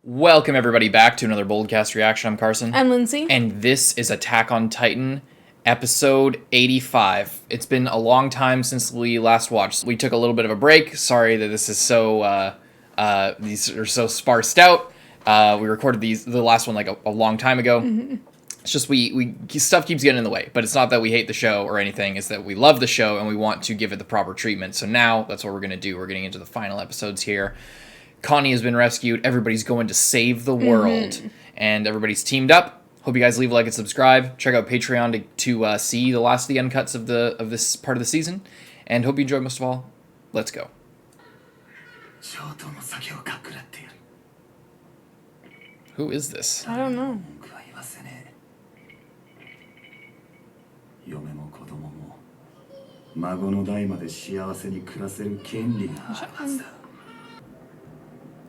Welcome everybody back to another Boldcast reaction. I'm Carson. I'm Lindsay. And this is Attack on Titan, episode 85. It's been a long time since we last watched. We took a little bit of a break. Sorry that this is so, these are so sparsed out. We recorded the last one like a long time ago. Mm-hmm. It's just we stuff keeps getting in the way, but it's not that we hate the show or anything. It's that we love the show and we want to give it the proper treatment. So now that's what we're going to do. We're getting into the final episodes here. Connie has been rescued. Everybody's going to save the world, and everybody's teamed up. Hope you guys leave a like and subscribe. Check out Patreon to see the last of the uncuts of this part of the season, and hope you enjoy. Most of all, let's go. Who is this? I don't know.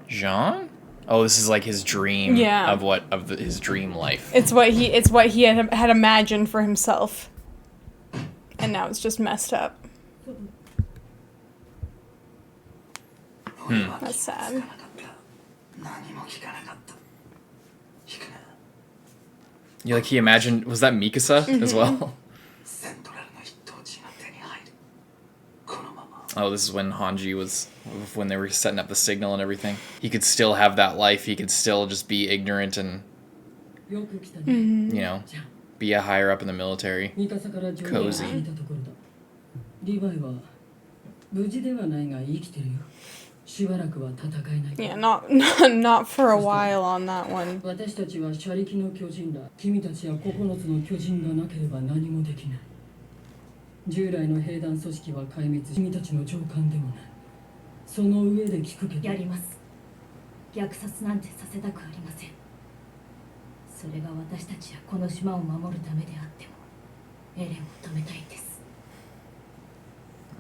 Jons? Oh, this is like his dream. Yeah. His dream life. It's what he had imagined for himself, and now it's just messed up. That's sad. Yeah, like he imagined. Was that Mikasa as well? Oh, this is when Hanji when they were setting up the signal and everything. He could still have that life. He could still just be ignorant and, you know, be a higher up in the military. Cozy. Yeah, not for a while on that one.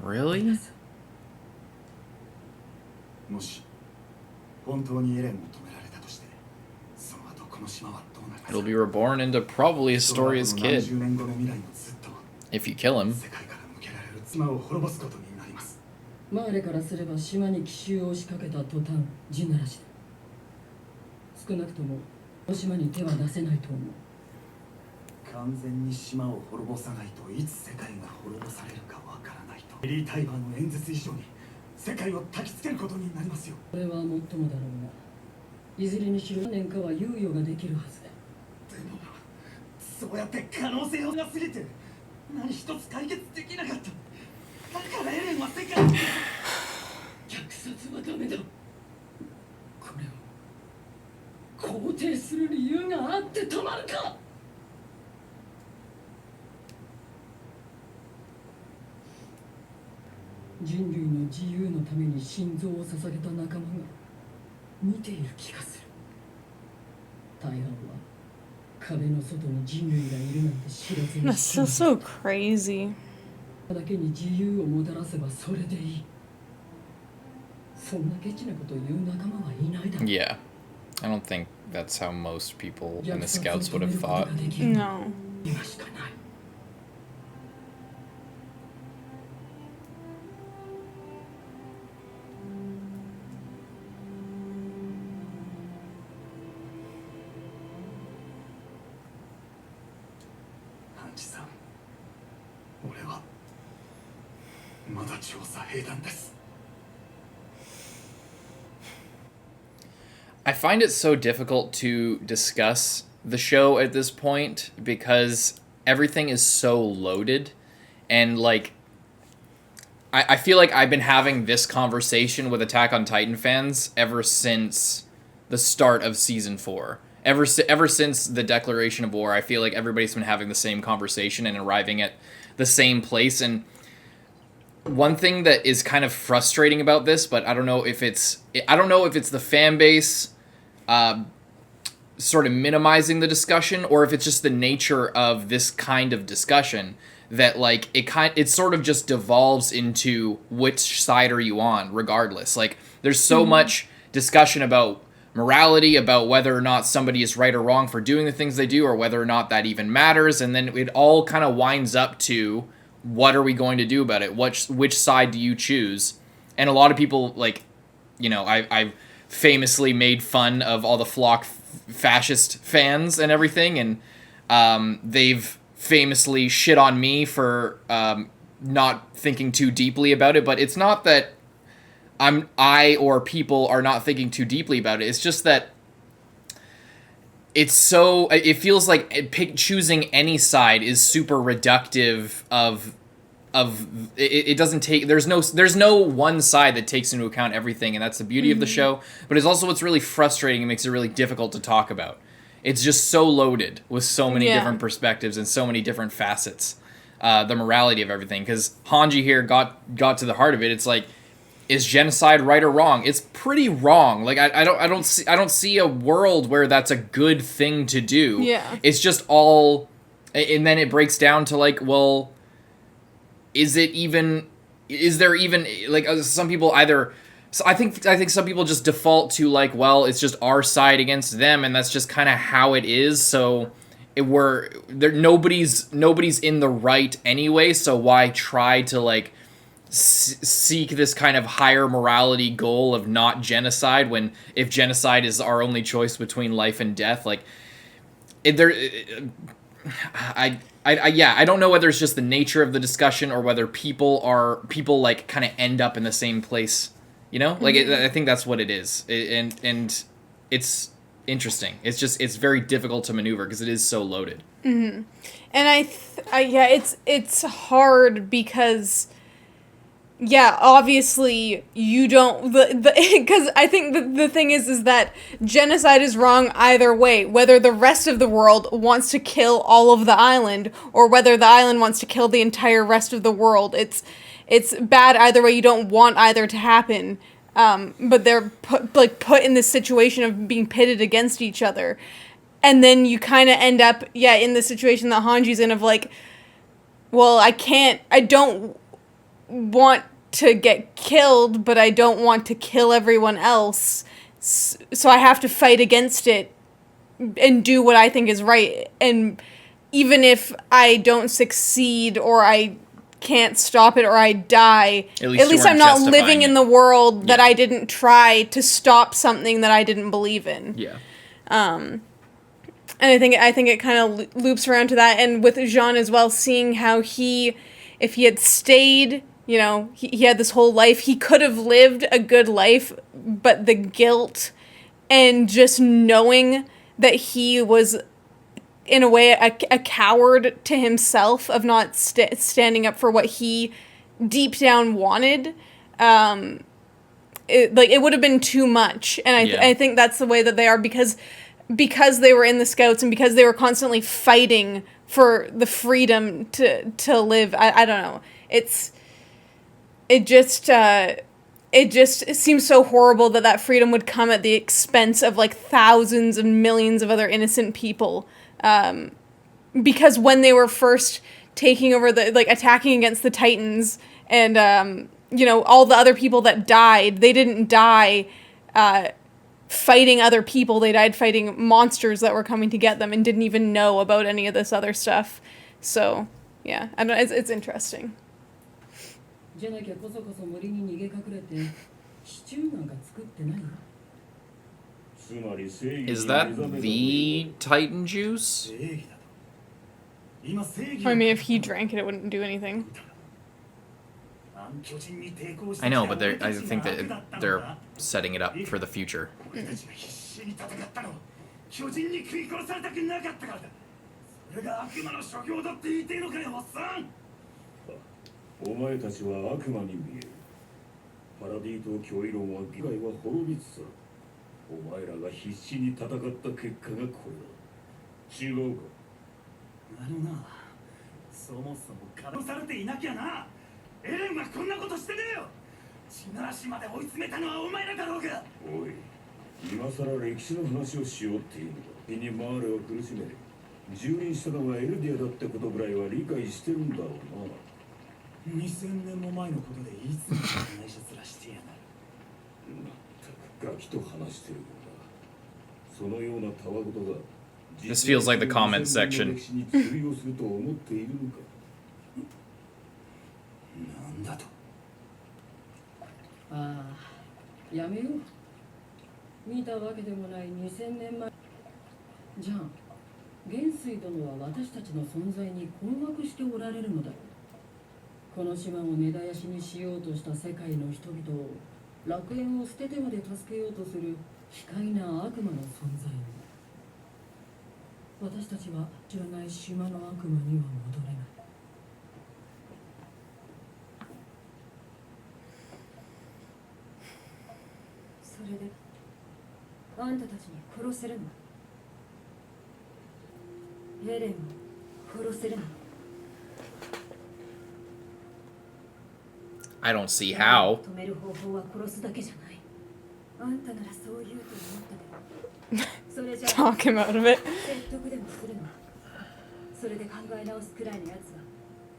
Really? It'll be reborn into probably Astoria's kid. If you kill him. That's so crazy. Yeah. I don't think that's how most people in the Scouts would have thought. No. I find it so difficult to discuss the show at this point because everything is so loaded, and like I feel like I've been having this conversation with Attack on Titan fans ever since the start of season 4. Ever since the declaration of war, I feel like everybody's been having the same conversation and arriving at the same place. And one thing that is kind of frustrating about this, but I don't know if it's the fan base sort of minimizing the discussion, or if it's just the nature of this kind of discussion, that like it sort of just devolves into which side are you on regardless. Like there's so much discussion about morality, about whether or not somebody is right or wrong for doing the things they do, or whether or not that even matters, and then it all kind of winds up to what are we going to do about it? Which side do you choose? And a lot of people, like, you know, I've famously made fun of all the Flock fascist fans and everything, and they've famously shit on me for not thinking too deeply about it. But it's not that I or people are not thinking too deeply about it. It's just that it feels like choosing any side is super reductive of it doesn't take there's no one side that takes into account everything, and that's the beauty of the show, but it's also what's really frustrating and makes it really difficult to talk about. It's just so loaded with so many different perspectives and so many different facets, the morality of everything, because Hanji here got to the heart of it. It's like, is genocide right or wrong? It's pretty wrong. Like I don't see a world where that's a good thing to do. Yeah. It's just all, and then it breaks down to like, well, is there even like some people either. So I think some people just default to like, well, it's just our side against them, and that's just kind of how it is. So nobody's in the right anyway. So why try to like seek this kind of higher morality goal of not genocide when if genocide is our only choice between life and death? Like, I don't know whether it's just the nature of the discussion or whether people like kind of end up in the same place, you know? Like, I think that's what it is. And it's interesting. It's very difficult to maneuver because it is so loaded. Mm-hmm. And it's hard because, yeah, obviously you don't, because I think the thing is that genocide is wrong either way, whether the rest of the world wants to kill all of the island or whether the island wants to kill the entire rest of the world. It's bad either way. You don't want either to happen, but they're put in this situation of being pitted against each other. And then you kind of end up, in the situation that Hanji's in of like, well, I don't want to get killed, but I don't want to kill everyone else, so I have to fight against it and do what I think is right. And even if I don't succeed or I can't stop it or I die, at least I'm not living in the world that I didn't try to stop something that I didn't believe in. And I think it kind of loops around to that, and with Jean as well, seeing how if he had stayed, you know, he had this whole life, he could have lived a good life, but the guilt and just knowing that he was, in a way, a coward to himself of not standing up for what he deep down wanted, it would have been too much. And I think that's the way that they are because they were in the Scouts and because they were constantly fighting for the freedom to live. I don't know. It just seems so horrible that freedom would come at the expense of like thousands and millions of other innocent people. Because when they were first taking over attacking against the Titans and, all the other people that died, they didn't die, fighting other people. They died fighting monsters that were coming to get them and didn't even know about any of this other stuff. So, yeah, I don't know, it's interesting. Is that the Titan juice? I mean, if he drank it, it wouldn't do anything. I know, but I think that they're setting it up for the future. Eren はこんなことしてねえよ。地ならしまで追い詰めたのはお前らだろうが。おい、今さら歴史の話をしようっていうのか。気にマーレを苦しめ、蹂躙したのがエルディアだってことぐらいは理解してるんだろうな。2000年も前のことでいつも内緒面してやがる。まったくガキと話してるんだ。そのようなたわごとが。This feels like the comment section. なんだと。ああ、やめよう。見たわけでもない2000年前。じゃあ元帥殿は私たちの存在に困惑しておられるのだろう。この島を根絶やしにしようとした世界の人々を楽園を捨ててまで助けようとする奇怪な悪魔の存在に。私たちは知らない島の悪魔には戻れない。それであんたたちに殺せるの？エレンを殺せるの？I don't see how. 止める方法は殺すだけじゃない。あんたならそう言うと思ったけど。それじゃ Talk him out of it. 説得でもするの。それで考え直すくらいのやつは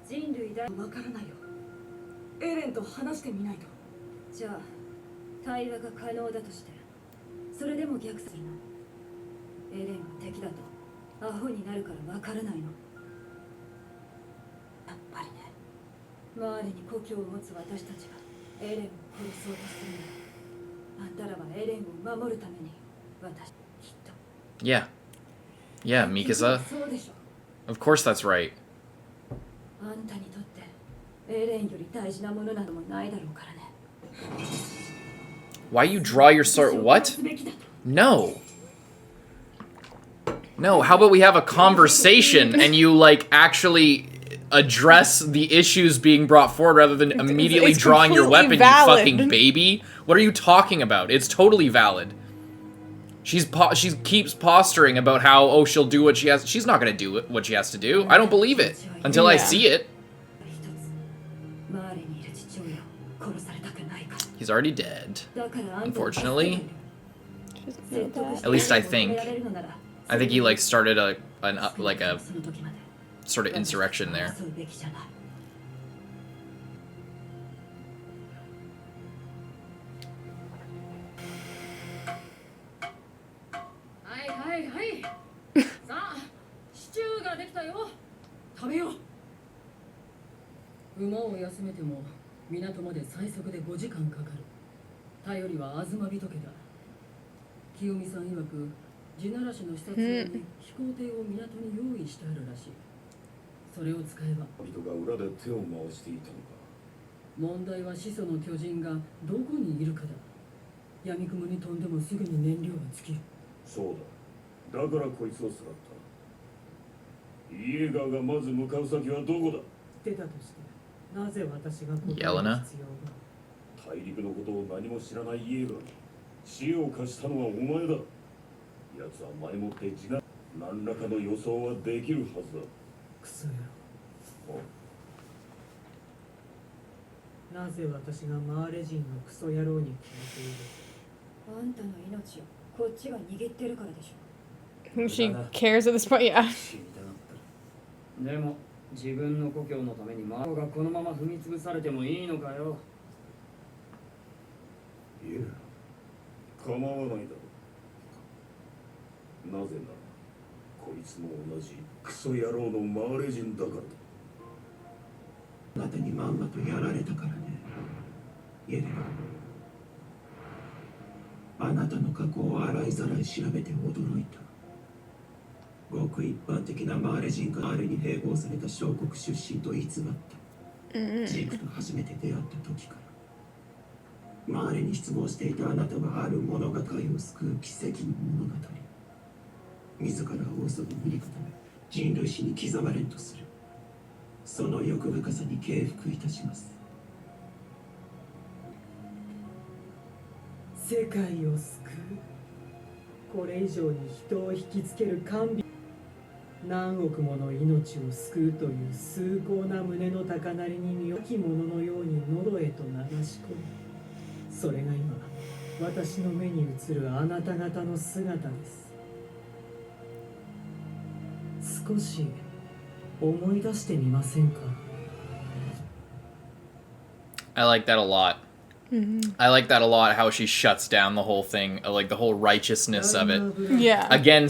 人類だ。わからないよ。エレンと話してみないと。じゃあ対話が可能だとして、それでも逆するの？エレンが敵だとアホになるからわからないの？やっぱりね。周りに故郷を持つ私たちがエレンを殺そうとするの。あんたらはエレンを守るために私きっと。Yeah. Yeah, Mikasa. そうでしょ。Of course that's right. あんたにとってエレンより大事なものなどもないだろうからね。Why you draw your sword? What? No. No, how about we have a conversation and you, like, actually address the issues being brought forward rather than immediately it's drawing your weapon, valid. you fucking baby? What are you talking about? It's totally valid. She keeps posturing about how, oh, she'll do what she has. She's not gonna do what she has to do. I don't believe it until I see it. He's already dead, unfortunately. At least I think. I think he, like, started a sort of insurrection there. Hey, 港まで最速で5時間かかる。頼りは東人家だ。清美さん曰く、地ならしの視察用に飛行艇を港に用意してあるらしい。それを使えば。人が裏で手を回していたのか。問題は始祖の巨人がどこにいるかだ。闇雲に飛んでもすぐに燃料が尽きる。そうだ。だからこいつをさらった。イエーガーがまず向かう先はどこだ。出たとして。なぜ私が答える必要が。大陸のことを何も知らないイエーガーに知恵を貸したのはお前だ。奴は前もって何らかの予想はできるはずだ。クソ野郎。なぜ私がマーレ人のクソ野郎に決めている。あんたの命をこっちが握ってるからでしょ。She cares at this point, yeah. でも自分の故郷のためにマーがこのまま踏み潰されてもいいのかよ。いや、構わないだろう。なぜならこいつも同じクソ野郎のマーレ人だからだ。あなたにまんまとやられたからね。イエレン、あなたの過去を洗いざらい調べて驚いた。ごく一般的なマーレ人があれに併合された小国出身と偽った。ジークと初めて出会った時から。マーレに失望していたあなたはある物語を救う奇跡の物語。自らを嘘に塗り固め、人類史に刻まれんとする。その欲深さに敬服いたします。世界を救う。これ以上に人を引きつける甘美。何億もの命を救うという崇高な胸の高鳴りに身をきもののように喉へと流し込む。それが今私の目に映るあなた方の姿です。少し思い出してみませんか？ I like that a lot. I like that a lot, how she shuts down the whole thing, like the whole righteousness of it. Yeah. Again,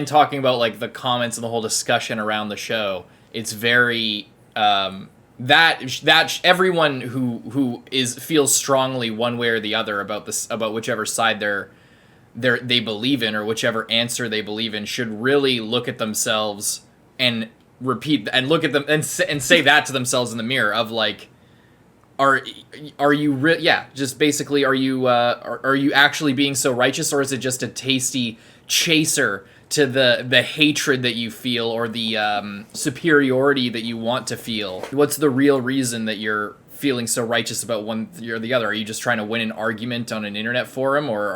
talking about like the comments and the whole discussion around the show, it's very that everyone who feels strongly one way or the other about this, about whichever side they believe in, or whichever answer they believe in, should really look at themselves and repeat and look at them and say that to themselves in the mirror of like, are you just basically, are you actually being so righteous, or is it just a tasty chaser to the hatred that you feel, or the superiority that you want to feel? What's the real reason that you're feeling so righteous about one or the other? Are you just trying to win an argument on an internet forum, or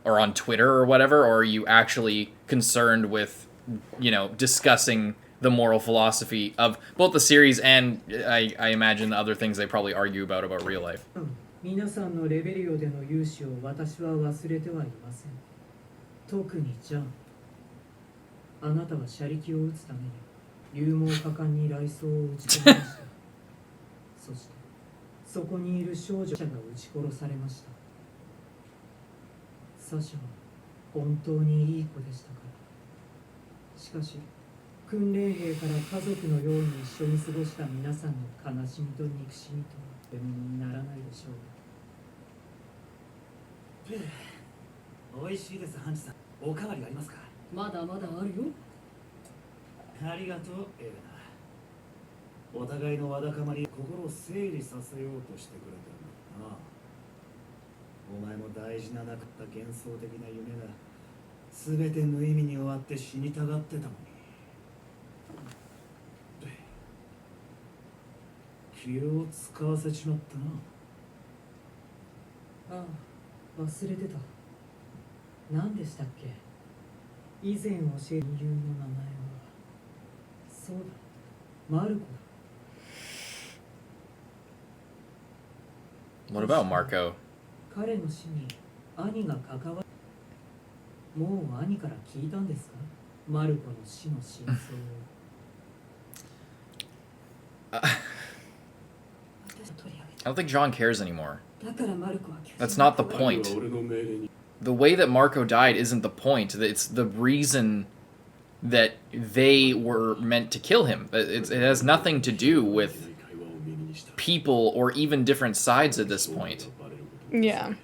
on Twitter or whatever, or are you actually concerned with, discussing the moral philosophy of both the series and I imagine the other things they probably argue about real life? 皆さんのレベリオでの勇姿を私は忘れてはいません。特にジャン。あなたは車力を撃つために勇猛果敢に雷装を撃ち込みました。そしてそこにいる少女が撃ち殺されました。サシャは本当にいい子でしたから。しかし訓練兵から家族のように一緒に過ごした皆さんの悲しみと憎しみとは獲物にならないでしょう。美味しいです、ハンチさん。おかわりありますか？まだまだあるよ。ありがとう、エレナ。お互いのわだかまり、心を整理させようとしてくれてるんだな。お前も大事ななかった幻想的な夢が全て無意味に終わって死にたがってたのに。気を使わせちまったな。ああ、忘れてた。何でしたっけ？以前教えた理由の名前は。そうだ、マルコだ。What about Marco? 彼の死に兄が関わる。もう兄から聞いたんですか？マルコの死の真相を。I don't think John cares anymore. That's not the point. The way that Marco died isn't the point. It's the reason that they were meant to kill him. It has nothing to do with people or even different sides at this point. Yeah.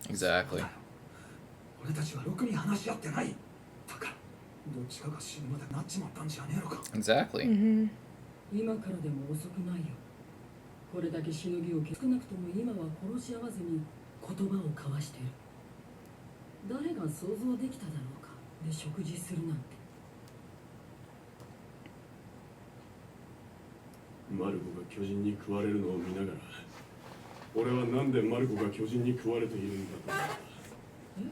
Exactly. 俺たちはろくに話し合ってない。だからどっちかが死ぬまでなっちまったんじゃねえのか。Exactly. Mm-hmm. 今からでも遅くないよ。これだけしのぎを少なくとも今は殺し合わずに言葉を交わしてる。誰が想像できただろうかで食事するなんて。マルコが巨人に食われるのを見ながら、俺はなんでマルコが巨人に食われているんだと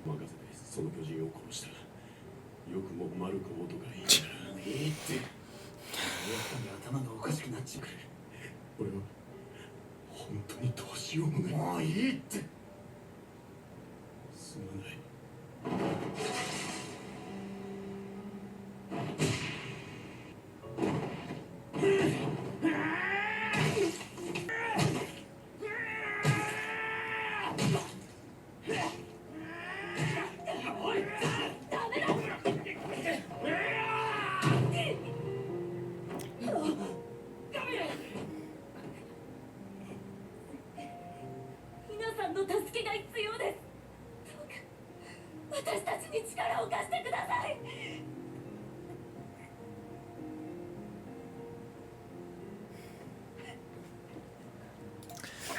思った。任せてその巨人を殺した。よくもマルコをとか言いながら。いいって。やっぱり頭がおかしくなっちゃう。俺は本当にどうしようもない。もういいって。すまない。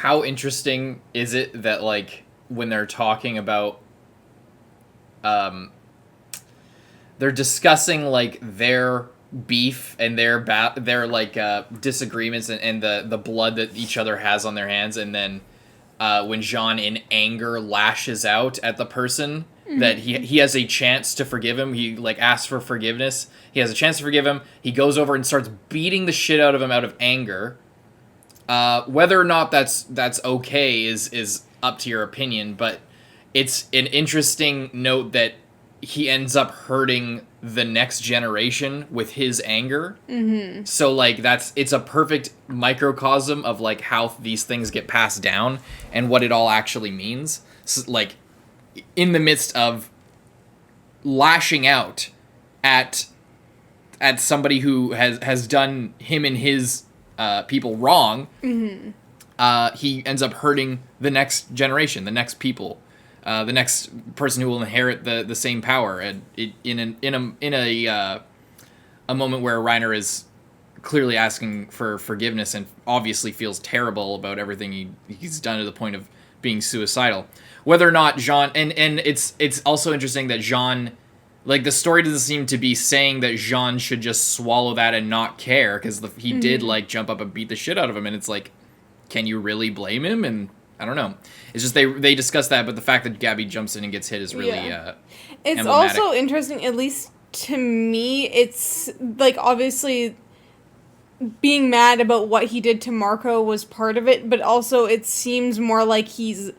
How interesting is it that, like, when they're talking about, they're discussing, like, their beef and their disagreements and the blood that each other has on their hands, and then when Jean in anger lashes out at the person that he has a chance to forgive him, he like asks for forgiveness, he has a chance to forgive him, he goes over and starts beating the shit out of him out of anger. Whether or not that's okay is up to your opinion, but it's an interesting note that he ends up hurting the next generation with his anger. Mm-hmm. So like it's a perfect microcosm of like how these things get passed down and what it all actually means. So, like in the midst of lashing out at at somebody who has done him and his people wrong, he ends up hurting the next generation, the next people, the next person who will inherit the same power, and in a moment where Reiner is clearly asking for forgiveness and obviously feels terrible about everything he's done to the point of being suicidal. Whether or not Jean, and it's also interesting that Jean, like, the story doesn't seem to be saying that Jean should just swallow that and not care, because he did, like, jump up and beat the shit out of him, and it's like, can you really blame him? And I don't know. It's just they discuss that, but the fact that Gabi jumps in and gets hit is really it's emblematic. Also interesting, at least to me, it's, like, obviously being mad about what he did to Marco was part of it, but also it seems more like he's,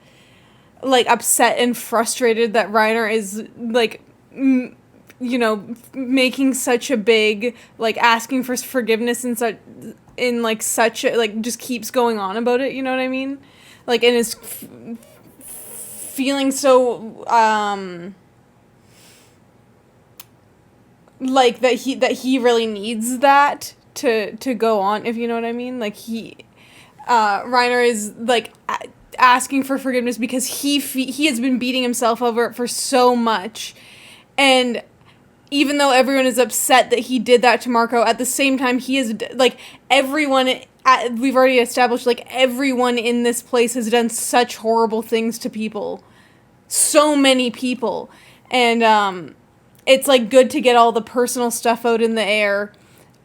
like, upset and frustrated that Reiner is, like, you know, making such a big, like, asking for forgiveness and such, like, just keeps going on about it, you know what I mean? Like, and is feeling so, like, that he really needs that to go on, if you know what I mean. Like, Reiner is, like, asking for forgiveness because he has been beating himself over it for so much, and even though everyone is upset that he did that to Marco, at the same time he is, like, everyone, we've already established, like, everyone in this place has done such horrible things to people, so many people, and it's, like, good to get all the personal stuff out in the air,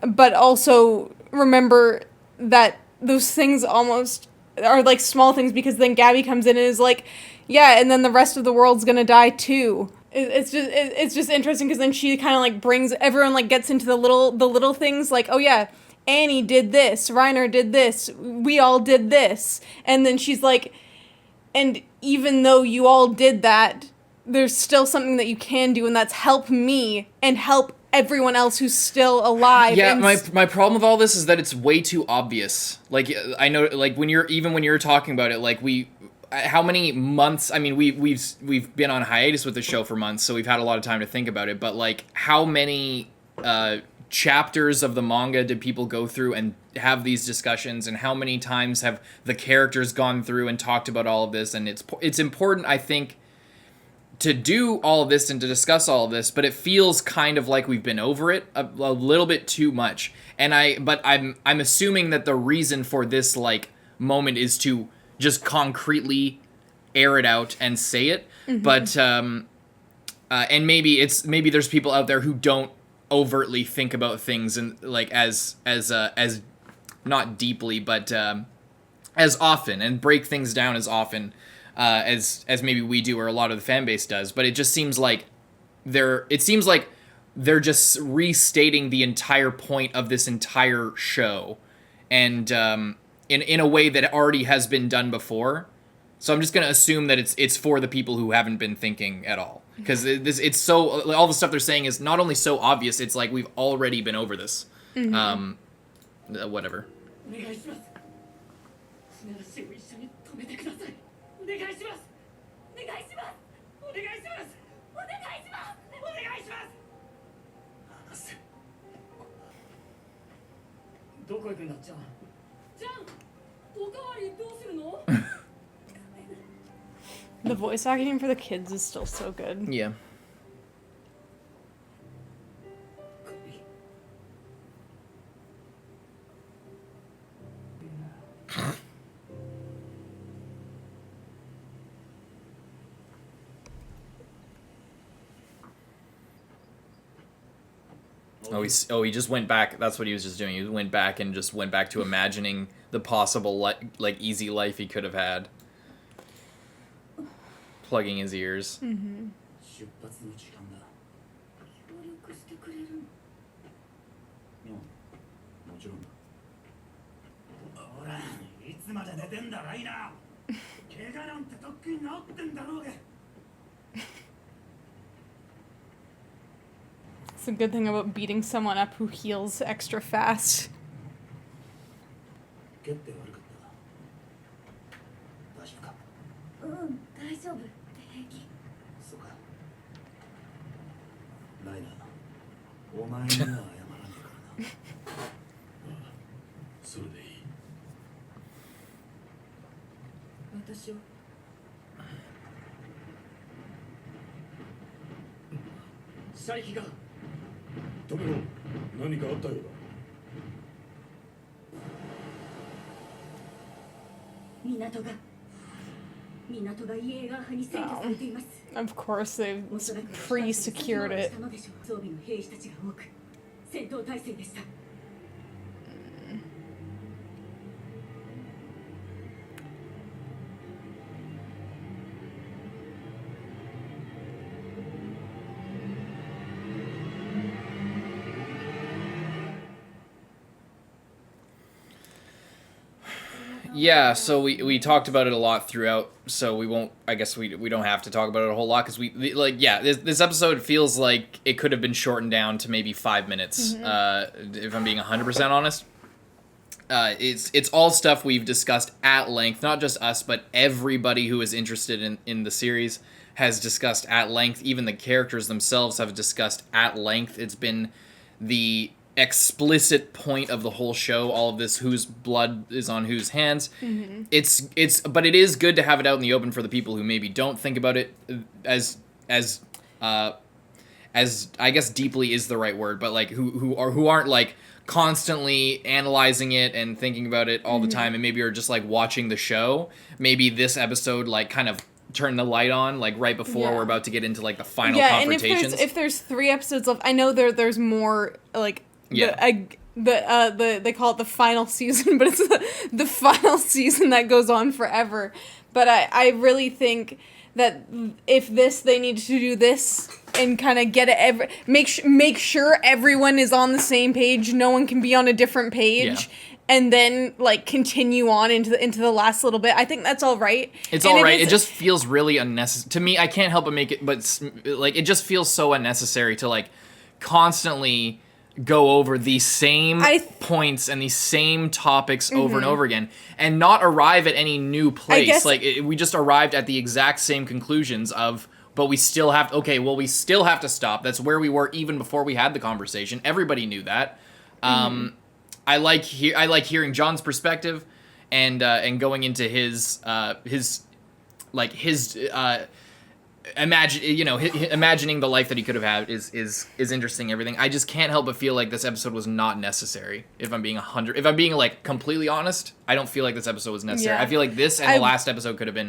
but also remember that those things almost are, like, small things, because then Gabi comes in and is like, yeah, and then the rest of the world's gonna die too. It's just interesting, because then she kind of, like, brings everyone, like, gets into the little things, like, oh yeah, Annie did this, Reiner did this, we all did this, and then she's like, and even though you all did that, there's still something that you can do, and that's help me and help everyone else who's still alive. Yeah, my problem with all this is that it's way too obvious. Like, I know, like, when you're talking about it, like, how many months, I mean, we've been on hiatus with the show for months, so we've had a lot of time to think about it, but, like, how many chapters of the manga did people go through and have these discussions, and how many times have the characters gone through and talked about all of this? And it's important, I think, to do all of this and to discuss all of this, but it feels kind of like we've been over it a little bit too much. And I'm assuming that the reason for this, like, moment is to just concretely air it out and say it. But and maybe there's people out there who don't overtly think about things and, like, as not deeply, but as often, and break things down as often as maybe we do, or a lot of the fan base does. But it just seems like they're just restating the entire point of this entire show, and in a way that already has been done before. So I'm just gonna assume that it's for the people who haven't been thinking at all, because it's so, all the stuff they're saying is not only so obvious, it's like we've already been over this. Whatever. The voice acting for the kids is still so good. Yeah. He just went back. That's what he was just doing. He went back and just went back to imagining the possible, like, easy life he could have had. Plugging his ears. 出発の時間だ。協力してくれる？うん、もちろんだ。ほら、いつまで寝てんだ、ライナー。怪我なんてとっくに治ってんだろうが。It's a good thing about beating someone up who heals extra fast. 蹴って悪かった。大丈夫か？大丈夫。平気。そうか。ライナー、お前には謝らねそれでいい。私を車力が止めろ。何かあったようだ。港がイエーガー派に占拠されています。 Of course, they've おそらく pre-secured it. したのでしょう。装備の兵士たちが多く戦闘態勢でした。Yeah, so we talked about it a lot throughout, so we won't, I guess we don't have to talk about it a whole lot, because this episode feels like it could have been shortened down to maybe 5 minutes, if I'm being 100% honest. It's all stuff we've discussed at length, not just us, but everybody who is interested in the series has discussed at length. Even the characters themselves have discussed at length. It's been the explicit point of the whole show, all of this whose blood is on whose hands. But it is good to have it out in the open for the people who maybe don't think about it as I guess deeply is the right word, but like who aren't like constantly analyzing it and thinking about it all the time, and maybe are just like watching the show. Maybe this episode like kind of turn the light on like right before we're about to get into like the final confrontations. And if there's 3 episodes left, I know there's more like they call it the final season, but it's the final season that goes on forever. But I really think that if they need to do this and kind of get it make sure everyone is on the same page, no one can be on a different page. And then like continue on into the last little bit. I think that's all right. It's all right. It just feels really unnecessary to me. I can't help but make it, but like it just feels so unnecessary to like constantly go over these same points and these same topics over and over again, and not arrive at any new place. We just arrived at the exact same conclusions but we still have to stop. That's where we were even before we had the conversation. Everybody knew that. I like hearing John's perspective, and going into his imagining the life that he could have had is interesting. Everything. I just can't help but feel like this episode was not necessary. If I'm being like completely honest, I don't feel like this episode was necessary. I feel like this and the last episode could have been.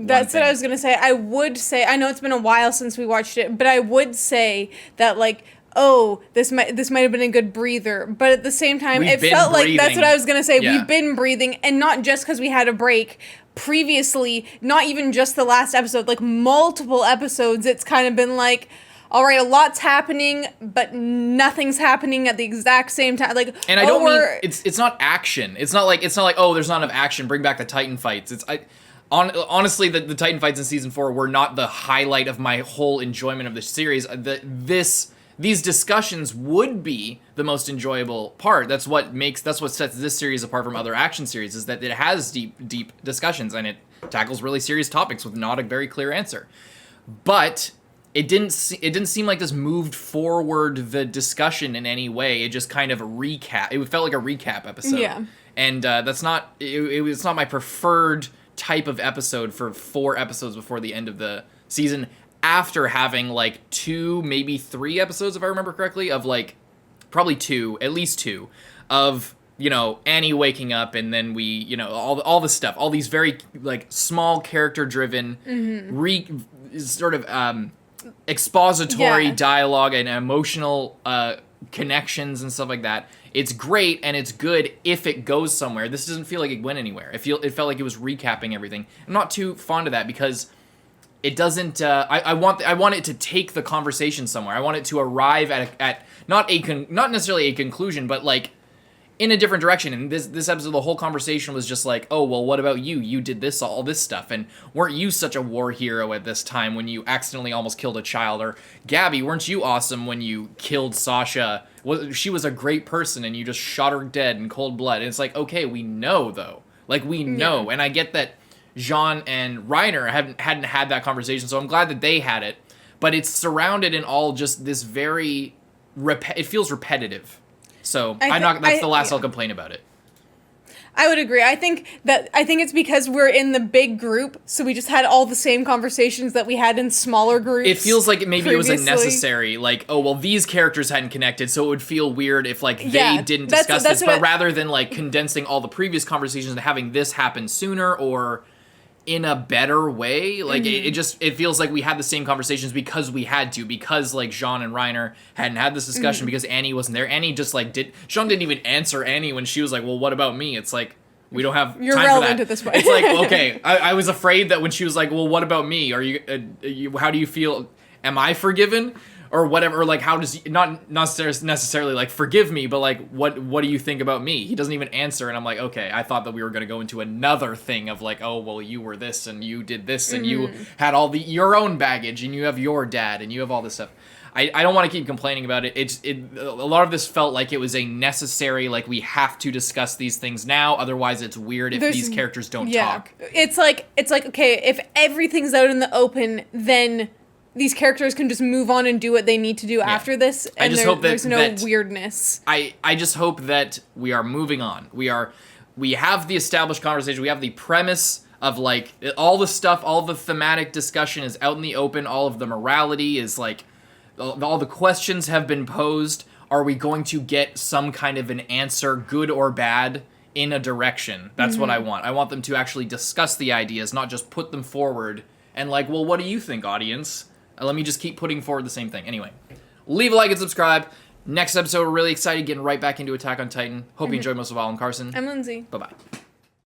That's what I was gonna say. I would say, I know it's been a while since we watched it, but I would say that like, oh, this might have been a good breather, but at the same time, it felt like that's what I was gonna say. We've been breathing, and not just because we had a break. Previously, not even just the last episode, like multiple episodes, it's kind of been like, all right, a lot's happening, but nothing's happening at the exact same time. Like, and I don't mean it's not action. It's not like oh, there's not enough action. Bring back the Titan fights. Honestly, the Titan fights in season 4 were not the highlight of my whole enjoyment of the series. These discussions would be the most enjoyable part. That's what sets this series apart from other action series, is that it has deep discussions, and it tackles really serious topics with not a very clear answer. But it didn't seem like this moved forward the discussion in any way. It just kind of it felt like a recap episode. Yeah. And it's not my preferred type of episode for 4 episodes before the end of the season, after having like 2, maybe 3 episodes, if I remember correctly, of like probably 2, at least 2, of Annie waking up, and then we all the stuff, all these very like small character driven expository dialogue and emotional connections and stuff like that. It's great and it's good if it goes somewhere. This doesn't feel like it went anywhere. It felt like it was recapping everything. I'm not too fond of that, because it doesn't. I want it to take the conversation somewhere. I want it to arrive at not necessarily a conclusion, but like in a different direction. And this episode, the whole conversation was just like, oh well, what about you? You did all this stuff, and weren't you such a war hero at this time when you accidentally almost killed a child? Or Gabi, weren't you awesome when you killed Sasha? She was a great person, and you just shot her dead in cold blood. And it's like, okay, we know though, like we know, and I get that Jean and Reiner hadn't had that conversation, so I'm glad that they had it. But it's surrounded in all just this very it feels repetitive. So I that's the last I'll complain about it. I would agree. I think it's because we're in the big group, so we just had all the same conversations that we had in smaller groups. It feels like maybe it was previously. unnecessary. Like, oh well, these characters hadn't connected, so it would feel weird if like they didn't discuss this. But rather than like condensing all the previous conversations and having this happen sooner or in a better way, like it feels like we had the same conversations because we had to, because like Jean and Reiner hadn't had this discussion because Annie wasn't there. Annie just like Jean didn't even answer Annie when she was like, well, what about me? It's like, we don't have You're time relevant for that. at this point. It's like, okay, I was afraid that when she was like, well, what about me? Are you how do you feel? Am I forgiven? Or whatever, or like, how does not necessarily like forgive me, but like, what do you think about me? He doesn't even answer, and I'm like, okay, I thought that we were gonna go into another thing of like, oh well, you were this and you did this and you had all your own baggage and you have your dad and you have all this stuff. I don't want to keep complaining about it. A lot of this felt like it was a necessary, like we have to discuss these things now, otherwise it's weird if these characters don't talk. It's like okay, if everything's out in the open, then these characters can just move on and do what they need to do after this, and I just hope there's no weirdness. I just hope that we are moving on. We have the established conversation. We have the premise of like all the stuff, all the thematic discussion is out in the open. All of the morality is like all the questions have been posed. Are we going to get some kind of an answer, good or bad, in a direction? That's what I want. I want them to actually discuss the ideas, not just put them forward and like, well, what do you think, audience? Let me just keep putting forward the same thing. Anyway, leave a like and subscribe. Next episode, we're really excited, getting right back into Attack on Titan. Hope you enjoyed most of all. I'm Carson. I'm Lindsay. Bye-bye.